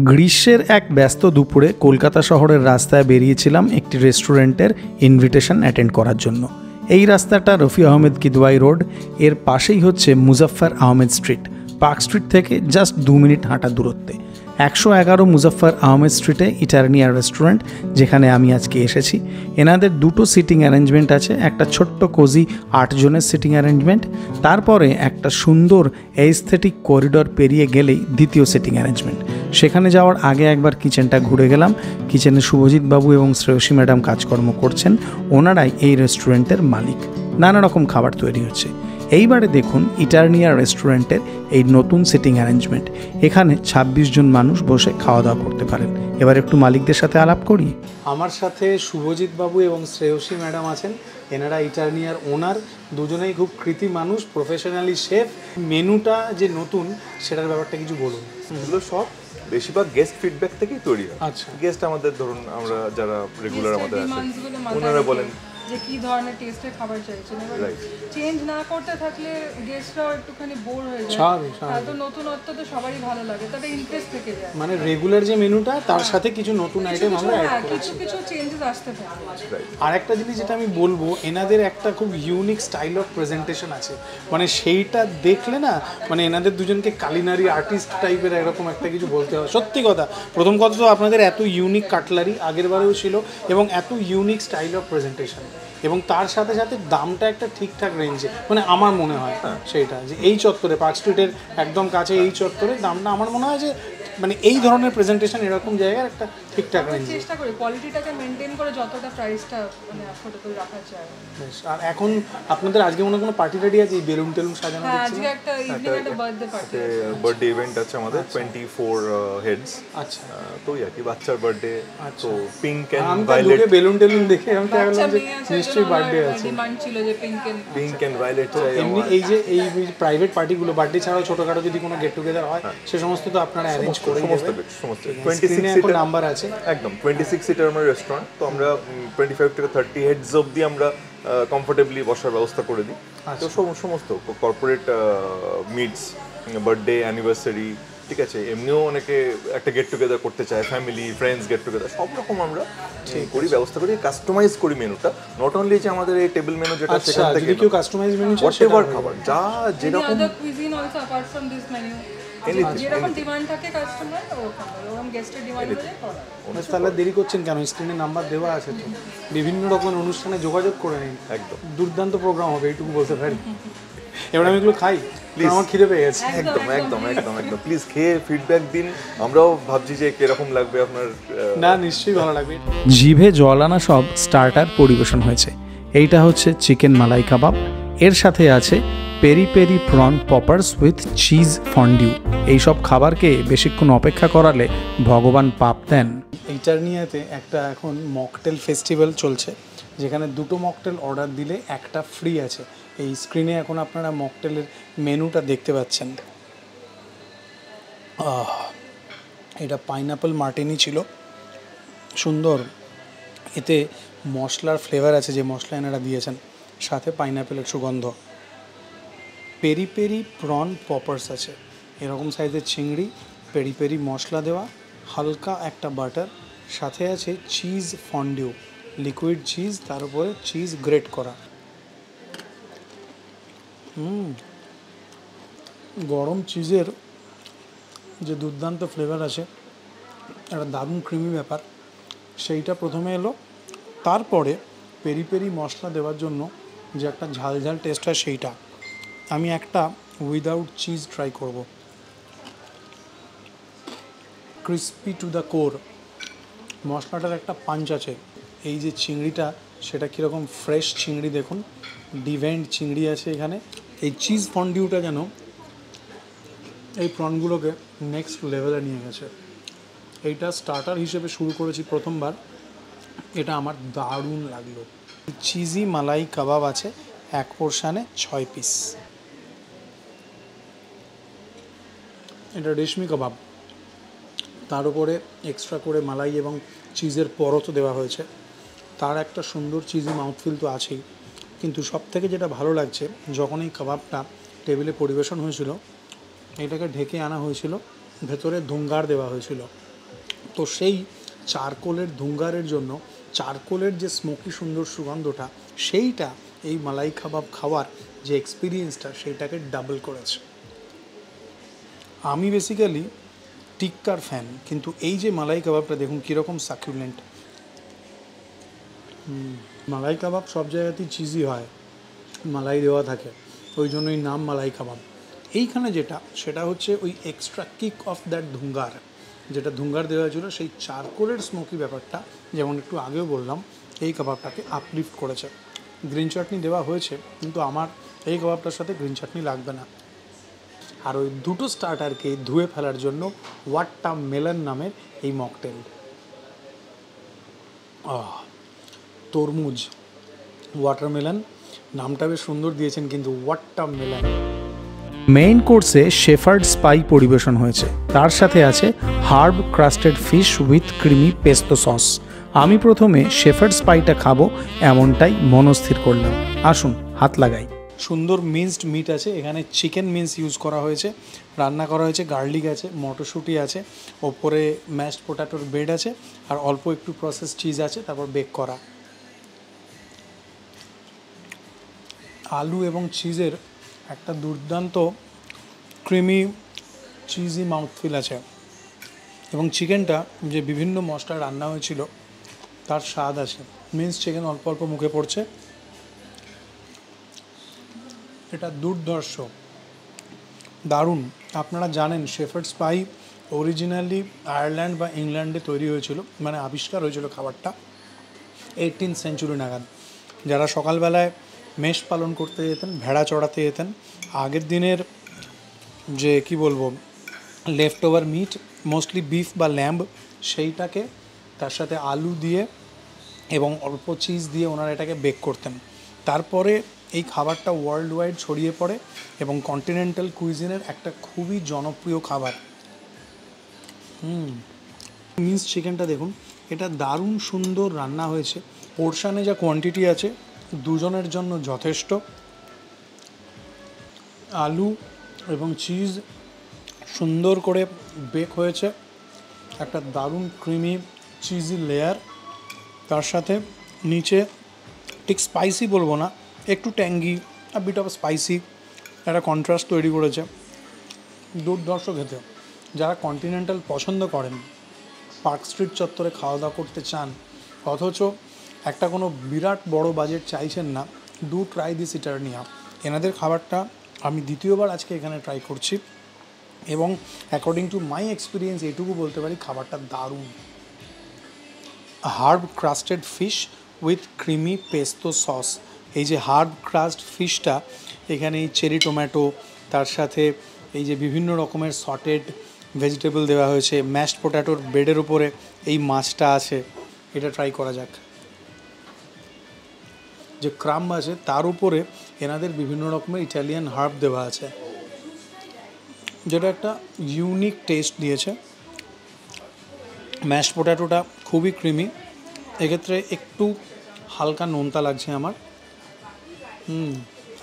গ্রীষ্মের এক ব্যস্ত দুপুরে কলকাতা শহরের রাস্তায় বেরিয়েছিলাম একটি রেস্টুরেন্টের ইনভিটেশন অ্যাটেন্ড করার জন্য। এই রাস্তাটা রফি আহমেদ কিদওয়াই রোড, এর পাশেই হচ্ছে Muzaffar Ahmed street. Park street থেকে জাস্ট 2 মিনিট হাঁটা দূরত্বে 111 মুজাফফর আহমেদ স্ট্রিটে ইটারনিয়ার রেস্টুরেন্ট, যেখানে আমি আজকে এসেছি। এনাদের দুটো সিটিং অ্যারেঞ্জমেন্ট আছে, একটা ছোট্ট কোজি 8 জনের সিটিং অ্যারেঞ্জমেন্ট, তারপরে একটা সুন্দর এস্থেটিক করিডর পেরিয়ে গেলেই দ্বিতীয় সিটিং অ্যারেঞ্জমেন্ট। সেখানে যাওয়ার আগে একবার কিচেনটা ঘুরে গেলাম। কিচেনে শুভজিৎ বাবু এবং শ্রেয়সী ম্যাডাম কাজকর্ম করছেন, ওনারাই এই রেস্টুরেন্টের মালিক। নানা রকম খাবার তৈরি হচ্ছে। এইবারে দেখুন ইটারনিয়া রেস্টুরেন্টের এই নতুন সিটিং অ্যারেঞ্জমেন্ট। এখানে 26 জন মানুষ বসে খাওয়া দাওয়া করতে পারেন। এবার একটু মালিকদের সাথে আলাপ করি। আমার সাথে শুভজিৎ বাবু এবং শ্রেয়সী ম্যাডাম আছেন। এনারা ইটারনিয়ার ওনার, দুজনেই খুব কৃতি মানুষ, প্রফেশনালি শেফ। মেনুটা যে নতুন সেটার ব্যাপারটা কিছু বলুন। এগুলো সব বেশিরভাগ গেস্ট ফিডব্যাক থেকেই তৈরি হয়। আচ্ছা, গেস্ট আমাদের ধরুন আমরা যারা রেগুলার আমাদের আছে ওনারা বলেন যে কি ধরনের টেস্টের খাবার চাইছেন, এবার চেঞ্জ না করতে থাকলে গেস্টরাও একটুখানি বোর হয়ে যায়। তো নতুনত্ব তো সবারই ভালো লাগে, তবে ইন্টারেস্ট থেকে যায়। মানে রেগুলার যে মেনুটা তার সাথে কিছু নতুন আইটেম আমরা অ্যাড করছি, কিছু চেঞ্জেস আসতে থাকে। আর একটা জিনিস যেটা আমি বলবো, এনাদের একটা খুব ইউনিক স্টাইল অফ প্রেজেন্টেশন আছে, মানে সেইটা দেখলে না মানে এনাদের দুজনকে কালিনারি আর্টিস্ট টাইপের এরকম একটা কিছু বলতে হবে। সত্যি কথা, প্রথম কথা তো আপনাদের এত ইউনিক কাটলারি আগের বারেও ছিল এবং এত ইউনিক স্টাইল অফ প্রেজেন্টেশন, এবং তার সাথে সাথে দামটা একটা ঠিকঠাক রেঞ্জে, মানে আমার মনে হয় সেইটা যে এই চত্বরে পার্ক স্ট্রিটের একদম কাছে এই চত্বরে দামটা আমার মনে হয় যে মানে এই ধরনের প্রেজেন্টেশন এরকম জায়গার একটা ঠিকঠাক রেঞ্জে চেষ্টা করি কোয়ালিটিটাকে মেনটেন করে যতটা প্রাইসটা মানে অ্যাফোর্ডেবল রাখা যায়। আর এখন আপনাদের আজকে মনে কোনো পার্টি টাটি আছে? বেলুন টেলুন সাজানো হচ্ছে? আজকে একটা ইভিনিং একটা বার্থডে পার্টি, বার্থডে ইভেন্ট আছে আমাদের 24 হেডস। আচ্ছা, তো আর কি বাচ্চার বার্থডে, তো পিঙ্ক এন্ড আমি ভায়োলেট বেলুন টেলুন দেখে আমি ভাবলাম যে নিশ্চয়ই বার্থডে আছে। ডিমান্ড ছিল যে পিঙ্ক এন্ড ভায়োলেট চাই। এমনি এই যে এই প্রাইভেট পার্টিগুলো বার্থডে ছাড়াও ছোটখাটো যদি কোনো গেট টুগেদার হয় সে সমস্ত তো আপনারা অ্যারেঞ্জ করে দেবেন। 26 সিটের নাম্বার আছে, একদম 26 সিটার আমার রেস্টুরেন্ট। তো আমরা 25 থেকে 30 হেডস অবধি আমরা কমফোর্টেবলি বসার ব্যবস্থা করে দিই। তো সমস্ত কর্পোরেট মিটস, বার্থডে, অ্যানিভার্সারি, ঠিক আছে, এমনিও অনেকে একটা গেট টুগেদার করতে চায়, ফ্যামিলি ফ্রেন্ডস গেট টুগেদার, সব রকম আমরা করি, ব্যবস্থা করি, কাস্টমাইজ করি মেনুটা। নট অনলি যে আমাদের এই টেবিল মেনু যেটা সেখান থেকে কেউ কাস্টমাইজ মেনু হোয়াটএভার খাবার যা যেরকম cuisine also apart from this menu, যেরকম ডিমান্ড থাকে কাস্টমার ওরকম গেস্টের ডিমান্ড অনুযায়ী করা। তাহলে দেরি করছেন কেন? স্ক্রিনে নাম্বার দেওয়া আছে তো, বিভিন্ন রকমের অনুষ্ঠানে যোগাযোগ করে নিন। একদম দুর্দান্ত প্রোগ্রাম হবে, এইটুকু বলতে পারি। এবার আমি এগুলো খাই, আমার খিদে পেয়ে গেছে। একদম একদম একদম একদম প্লিজ খেয়ে ফিডব্যাক দিন, আমরাও ভাবছি যে কিরকম লাগবে আপনার। না, নিশ্চয়ই ভালো লাগবে। জিভে জল আনা সব স্টার্টার পরিবেশন হয়েছে। এইটা হচ্ছে চিকেন মালাই কাবাব, এর সাথে আছে peri peri prawn poppers with cheese fondue. এইসব খাবারকে বেশিক্ষণ অপেক্ষা করালে ভগবান পাপ দেন। ইটারনিয়াতে একটা এখন মকটেল ফেস্টিভ্যাল চলছে, যেখানে 2টো মকটেল অর্ডার দিলে একটা ফ্রি আছে। এই স্ক্রিনে এখন আপনারা মকটেলের মেনুটা দেখতে পাচ্ছেন। এটা পাইনাপল মার্টিনি ছিল, সুন্দর। এতে মশলার ফ্লেভার আছে, যে মশলা এনারা দিয়েছেন, সাথে পাইনাপেলের সুগন্ধ। পেরি পেরি প্রন পপার্স আছে, এরকম সাইজের চিংড়ি, পেরি পেরি মশলা দেওয়া, হালকা একটা বাটার, সাথে আছে চিজ ফন্ডিউ, লিকুইড চিজ, তার উপরে চিজ গ্রেট করা। গরম চিজের যে দুর্দান্ত ফ্লেভার আছে, একটা দারুণ ক্রিমি ব্যাপার, সেইটা প্রথমে এলো। তারপরে পেরি পেরি মশলা দেওয়ার জন্য যে একটা ঝাল ঝাল টেস্ট হয় সেইটা। আমি একটা উইদাউট চিজ ট্রাই করব। ক্রিস্পি টু দ্য কোর, মশলাটার একটা পাঞ্চ আছে। এই যে চিংড়িটা, সেটা কীরকম ফ্রেশ চিংড়ি দেখুন, ডিভেন্ড চিংড়ি আছে এখানে। এই চিজ ফন্ডিউটা যেন এই প্রনগুলোকে নেক্সট লেভেলে নিয়ে গেছে। এইটা স্টার্টার হিসেবে শুরু করেছি প্রথমবার, এটা আমার দারুণ লাগলো। চিজি মালাই কাবাব আছে 1 পোর্শানে 6 পিস। এটা রেশমি কাবাব, তার উপরে এক্সট্রা করে মালাই এবং চিজের পরতও দেওয়া হয়েছে। তার একটা সুন্দর চিজি মাউথফিল তো আছেই, কিন্তু সবথেকে যেটা ভালো লাগছে, যখন এই কাবাবটা টেবিলে পরিবেশন হয়েছিল, এটাকে ঢেকে আনা হয়েছিল, ভেতরে ধুঙ্গার দেওয়া হয়েছিল। তো সেই চারকোলের ধুঙ্গারের জন্য চারকোলের যে স্মোকি সুন্দর সুগন্ধটা সেইটা এই মালাই কাবাব খাওয়ার যে এক্সপিরিয়েন্সটা সেইটাকে ডাবল করেছে। আমি বেসিক্যালি টিক্কার ফ্যান, কিন্তু এই যে মালাই কাবাবটা দেখুন কীরকম সাকুলেন্ট। মালাই কাবাব সব জায়গাতেই চিজি হয়, মালাই দেওয়া থাকে, ওই জন্যই নাম মালাই কাবাব। এইখানে যেটা সেটা হচ্ছে ওই এক্সট্রা কিক অফ দ্যাট ধুঙ্গার, যেটা ধুঙ্গার দেওয়া ছিল সেই চারকোলের স্মোকি ব্যাপারটা, যেমন একটু আগেও বললাম, এই কাবাবটাকে আপলিফট করেছে। গ্রিন চাটনি দেওয়া হয়েছে, কিন্তু আমার এই কাবাবটার সাথে গ্রিন চাটনি লাগবে না। আর ওই দুটো স্টার্টারকে ধুয়ে ফেলার জন্য ওয়াটারমেলন নামের এই মকটেল। তরমুজ, ওয়াটারমেলন নামটা বেশ সুন্দর দিয়েছেন, কিন্তু ওয়াটারমেলন। মেইন কোর্সে শেফার্ডস পাই পরিবেশন হয়েছে, তার সাথে আছে herb crusted fish with creamy pesto sauce. আমি প্রথমে শেফার্ডস পাইটা খাবো এমনটাই মনস্থির করলাম। আসুন হাত লাগাই। সুন্দর মিন্সড মিট আছে, এখানে চিকেন মিন্স ইউজ করা হয়েছে, রান্না করা হয়েছে, গার্লিক আছে, মটরশুঁটি আছে, ওপরে ম্যাশড পোটাটোর ব্রেড আছে, আর অল্প একটু প্রসেস চিজ আছে, তারপর বেক করা। আলু এবং চিজের একটা দুর্দান্ত ক্রিমি চিজি মাউথফিল আছে, এবং চিকেনটা যে বিভিন্ন মশলা রান্না হয়েছিল তার স্বাদ আছে। মিন্স চিকেন অল্প অল্প মুখে পড়ছে, এটা দুর্ধর্ষ, দারুণ। আপনারা জানেন শেফার্ডস পাই অরিজিনালি আয়ারল্যান্ড বা ইংল্যান্ডে তৈরি হয়েছিল, মানে আবিষ্কার হয়েছিল খাবারটা 18th সেঞ্চুরি নাগাদ। যারা সকালবেলায় মেষ পালন করতে যেতেন, ভেড়া চড়াতে যেতেন, আগের দিনের যে কি বলবো leftover meat, mostly beef বা ল্যাম্ব, সেইটাকে তার সাথে আলু দিয়ে এবং অল্প চিজ দিয়ে ওনারা এটাকে বেক করতেন। তারপরে এই খাবারটা ওয়ার্ল্ড ওয়াইড ছড়িয়ে পড়ে এবং কন্টিনেন্টাল কুইজিনের একটা খুবই জনপ্রিয় খাবার। মিন্স চিকেনটা দেখুন, এটা দারুণ সুন্দর রান্না হয়েছে। পোর্শানে যা কোয়ান্টিটি আছে দুজনের জন্য যথেষ্ট। আলু এবং চিজ সুন্দর করে বেক হয়েছে, একটা দারুণ ক্রিমি চিজি লেয়ার, তার সাথে নিচে ঠিক স্পাইসি বলবো না, একটু ট্যাঙ্গি, বিট অফ স্পাইসি একটা কন্ট্রাস্ট তৈরি করেছে। দুর্ধর্ষ খেতে। যারা কন্টিনেন্টাল পছন্দ করেন, পার্ক স্ট্রিট চত্বরে খাওয়া দাওয়া করতে চান, অথচ একটা কোনো বিরাট বড় বাজেট চাইছেন না, ডু ট্রাই দিস ইটারনিয়া। এনাদের খাবারটা আমি দ্বিতীয়বার আজকে এখানে ট্রাই করছি, এবং অ্যাকর্ডিং টু মাই এক্সপিরিয়েন্স এইটুকু বলতে পারি খাবারটা দারুণ। Herb crusted fish with creamy pesto sauce. এই যে হার্ব ক্রাস্ট ফিশটা, এখানে এই চেরি টমেটো, তার সাথে এই যে বিভিন্ন রকমের সটেড ভেজিটেবল দেওয়া হয়েছে, ম্যাশড পোটাটোর ব্রেডের উপরে এই মাছটা আছে, এটা ট্রাই করা যাক। যে ক্রাম্ব আছে তার উপরে এনাদের বিভিন্ন রকমের ইটালিয়ান হার্ব দেওয়া আছে, যেটা একটা ইউনিক টেস্ট দিয়েছে। ম্যাশড পোটাটোটা খুবই ক্রিমি, এক্ষেত্রে একটু হালকা নোনতা লাগছে আমার।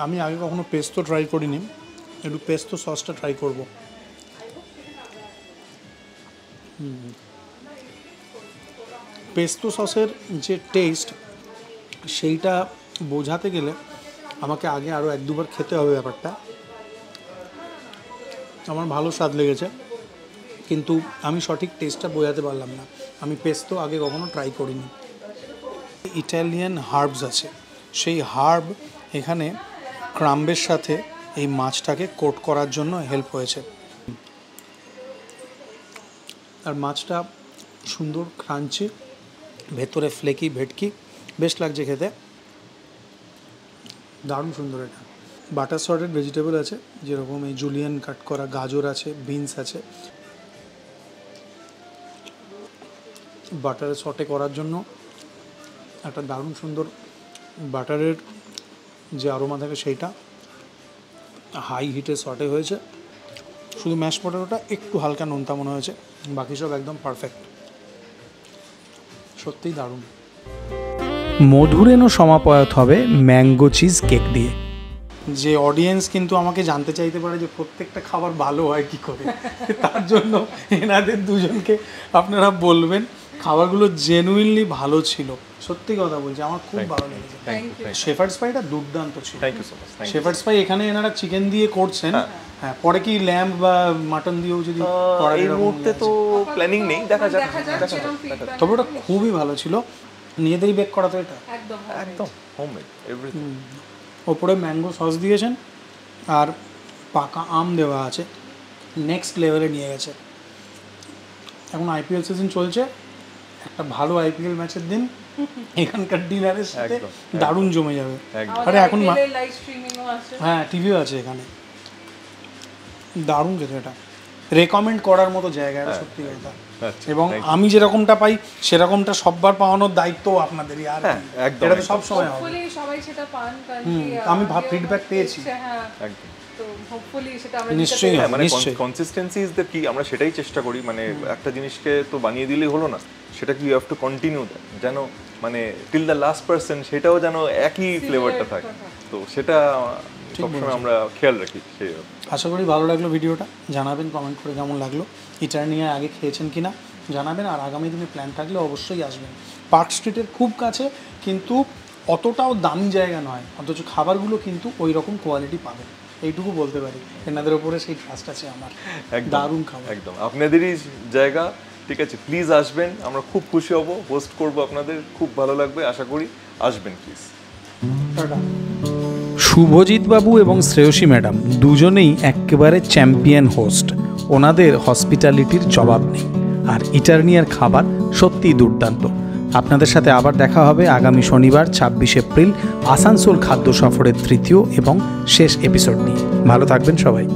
আমি আগে কখনো পেস্তো ট্রাই করিনি, একটু পেস্তো সসটা ট্রাই করব। পেস্তো সসের যে টেস্ট সেইটা বোঝাতে গেলে আমাকে আগে আরও 1-2 বার খেতে হবে ব্যাপারটা। আমার ভালো স্বাদ লেগেছে, কিন্তু আমি সঠিক টেস্টটা বোঝাতে পারলাম না। আমি পেস্তো আগে কখনো ট্রাই করিনি। ইটালিয়ান হার্বস আছে, সেই হার্ব এখানে ক্রাম্বের সাথে এই মাছটাকে কোট করার জন্য হেল্প হয়েছে। আর মাছটা সুন্দর ক্রাঞ্চি, ভেতরে ফ্লেকি ভেটকি, বেশ লাগছে খেতে, দারুণ সুন্দর। এটা বাটার সটেড ভেজিটেবল আছে, যেরকম এই জুলিয়ান কাট করা গাজর আছে, বিনস আছে। বাটারে সটে করার জন্য একটা দারুণ সুন্দর বাটারের যে আরোমা থাকে সেইটা, হাই হিটে সটে হয়েছে। শুধু ম্যাশ পটেটোটা একটু হালকা নোনতা মনে হয়েছে, বাকি সব একদম পারফেক্ট, সত্যিই দারুণ। মধুরেণ সমাপয়াত হবে ম্যাঙ্গো চিজ কেক দিয়ে। যে অডিয়েন্স কিন্তু আমাকে জানতে চাইতে পারে যে প্রত্যেকটা খাবার ভালো হয় কি করে, তার জন্য এনাদের দুজনকে আপনারা বলবেন খাবারগুলো জেনুইনলি ভালো ছিল, সত্যি কথা বলছি আমার খুব ভালো লেগেছে। শেফার্ডস পাইটা দুর্দান্ত ছিল। Thank you so much. Shepherd's pie এখানে এনারা চিকেন দিয়ে করছেন, হ্যাঁ পরে কি ল্যাম্ব বা মাটন দিয়েও যদি এই মুহূর্তে তো প্ল্যানিং নেই, দেখা যাক। তবে ওটা খুবই ভালো ছিল, নিজেদেরই বেক করা তো এটা একদম হোমমেড এভরিথিং। ওপরে ম্যাঙ্গো সস দিয়েছেন আর পাকা আম দেওয়া আছে, নেক্সট লেভেলে নিয়ে গেছে। এখন আইপিএল সিজন চলছে, একটা ভালো আইপিএল ম্যাচের দিন এখানকার ডিনারের সাথে দারুণ জমে যাবে। আরে এখন লাইভ স্ট্রিমিংও আছে, হ্যাঁ টিভিও আছে এখানে, দারুণ খেতে, এটা রেকমেন্ড করার মতো জায়গা এটা, সত্যি কথা। এবং আমি যেরকমটা পাই সেরকমটা সববার পাওয়ানোর দায়িত্ব আপনাদেরই, আর এটা তো সব সময় হবে। হোপফুলি সবাই সেটা পান, কারণ কি আমি ফিডব্যাক পেয়েছি, হ্যাঁ একদম। তো হোপফুলি সেটা আমরা নিশ্চয়ই মানে কনসিস্টেন্সি ইজ দ্য কি, আমরা সেটাই চেষ্টা করি। মানে একটা জিনিসকে তো বানিয়ে দিলেই হলো না, সেটা কি you have to continue that, যেন মানে টিল দ্য লাস্ট পার্সেন্ট সেটাও যেন একই ফ্লেভারটা থাকে, তো সেটা সবসময় আমরা খেয়াল রাখি। সেই আশা করি ভালো লাগলো ভিডিওটা, জানাবেন কমেন্ট করে কেমন লাগলো। ইটারনিয়া আগে খেয়েছেন কিনা জানাবেন, আর আগামী দিনে প্ল্যান থাকলে অবশ্যই আসবেন। পার্ক স্ট্রিটের খুব কাছে, কিন্তু অতটাও দামি জায়গা নয়, অথচ খাবারগুলো কিন্তু ওই রকম কোয়ালিটি পাবেন, এইটুকু বলতে পারি। এনাদের উপরে সেই ট্রাস্ট আছে আমার, দারুণ খাবার একদম আপনাদেরই জায়গা। ঠিক আছে, প্লিজ আসবেন, আমরা খুব খুশি হব, হোস্ট করব আপনাদের, খুব ভালো লাগবে, আশা করি আসবেন প্লিজ। টাটা। শুভজিৎ বাবু এবং শ্রেয়সী ম্যাডাম দুজনেই একেবারে চ্যাম্পিয়ন হোস্ট, ওনাদের হসপিটালিটির জবাব নেই। আর ইটারনিয়ার খাবার সত্যিই দুর্দান্ত। আপনাদের সাথে আবার দেখা হবে আগামী শনিবার 26 এপ্রিল আসানসোল খাদ্য সফরের তৃতীয় এবং শেষ এপিসোড নিয়ে। ভালো থাকবেন সবাই।